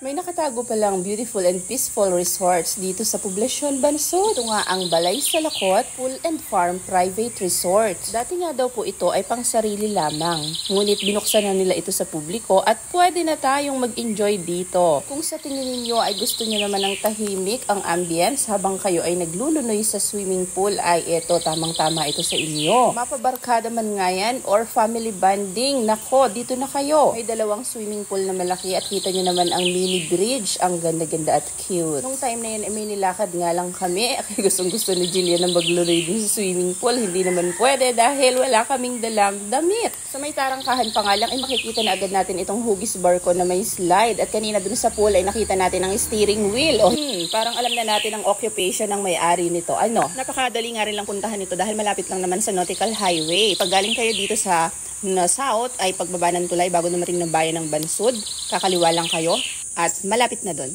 May nakatago palang beautiful and peaceful resorts dito sa Poblacion, Bansod. Ito nga ang Balay Salakot Pool and Farm Private Resort. Dati nga daw po ito ay pang sarili lamang. Ngunit binuksan na nila ito sa publiko at pwede na tayong mag-enjoy dito. Kung sa tingin ninyo ay gusto nyo naman ng tahimik ang ambience habang kayo ay naglulunoy sa swimming pool, ay ito, tamang-tama ito sa inyo. Mapabarkada man nga yan or family bonding, nako, dito na kayo. May dalawang swimming pool na malaki at kita nyo naman ang mini bridge, ang ganda-ganda at cute. Nung time na yun, may nilakad nga lang kami. Gustong-gusto ni Jillian na magluloy dun sa swimming pool. Hindi naman pwede dahil wala kaming dalang damit. Sa may tarangkahan pa nga lang, ay makikita na agad natin itong hugis barko na may slide. At kanina dun sa pool ay nakita natin ang steering wheel. Parang alam na natin ang occupation ng may-ari nito. Napakadali nga rin lang puntahan ito dahil malapit lang naman sa Nautical Highway. Pag galing kayo dito sa south, ay pagbaba ng tulay bago dumating ng bayan ng Bansod, kakaliwa lang kayo at malapit na doon.